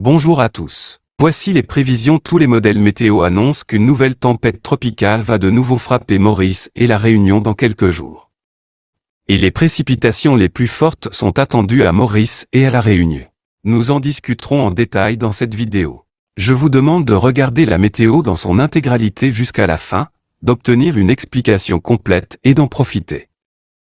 Bonjour à tous. Voici les prévisions. Tous les modèles météo annoncent qu'une nouvelle tempête tropicale va de nouveau frapper Maurice et la Réunion dans quelques jours. Et les précipitations les plus fortes sont attendues à Maurice et à la Réunion. Nous en discuterons en détail dans cette vidéo. Je vous demande de regarder la météo dans son intégralité jusqu'à la fin, d'obtenir une explication complète et d'en profiter.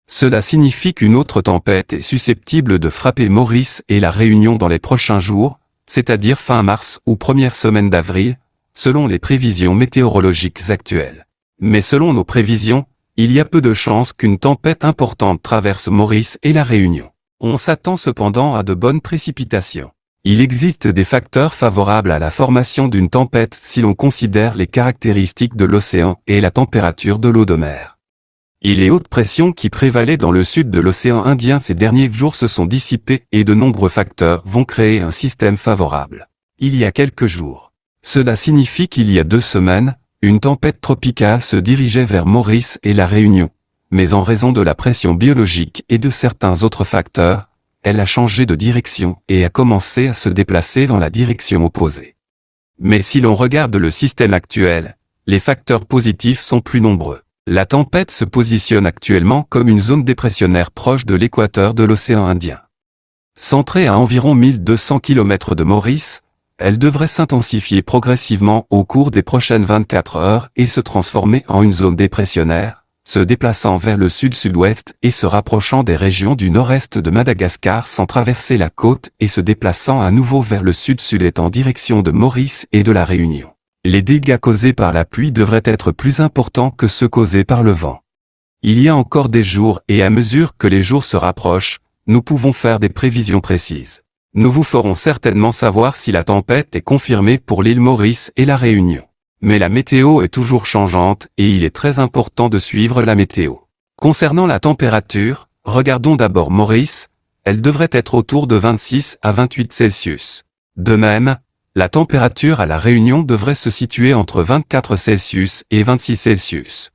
Cela signifie qu'une autre tempête est susceptible de frapper Maurice et la Réunion dans les prochains jours, c'est-à-dire fin mars ou première semaine d'avril, selon les prévisions météorologiques actuelles. Mais selon nos prévisions, il y a peu de chances qu'une tempête importante traverse Maurice et la Réunion. On s'attend cependant à de bonnes précipitations. Il existe des facteurs favorables à la formation d'une tempête si l'on considère les caractéristiques de l'océan et la température de l'eau de mer. Et les hautes pressions qui prévalaient dans le sud de l'océan Indien ces derniers jours se sont dissipées et de nombreux facteurs vont créer un système favorable. Il y a quelques jours. Cela signifie qu'il y a 2 semaines, une tempête tropicale se dirigeait vers Maurice et la Réunion. Mais en raison de la pression biologique et de certains autres facteurs, elle a changé de direction et a commencé à se déplacer dans la direction opposée. Mais si l'on regarde le système actuel, les facteurs positifs sont plus nombreux. La tempête se positionne actuellement comme une zone dépressionnaire proche de l'équateur de l'océan Indien. Centrée à environ 1200 km de Maurice, elle devrait s'intensifier progressivement au cours des prochaines 24 heures et se transformer en une zone dépressionnaire, se déplaçant vers le sud-sud-ouest et se rapprochant des régions du nord-est de Madagascar sans traverser la côte et se déplaçant à nouveau vers le sud-sud-est en direction de Maurice et de la Réunion. Les dégâts causés par la pluie devraient être plus importants que ceux causés par le vent. Il y a encore des jours et à mesure que les jours se rapprochent, nous pouvons faire des prévisions précises. Nous vous ferons certainement savoir si la tempête est confirmée pour l'île Maurice et la Réunion. Mais la météo est toujours changeante et il est très important de suivre la météo. Concernant la température, regardons d'abord Maurice, elle devrait être autour de 26 à 28 Celsius. De même, la température à la Réunion devrait se situer entre 24 Celsius et 26 Celsius.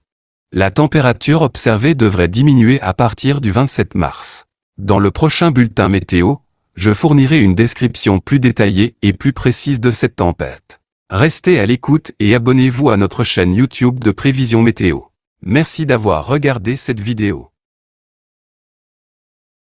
La température observée devrait diminuer à partir du 27 mars. Dans le prochain bulletin météo, je fournirai une description plus détaillée et plus précise de cette tempête. Restez à l'écoute et abonnez-vous à notre chaîne YouTube de prévision météo. Merci d'avoir regardé cette vidéo.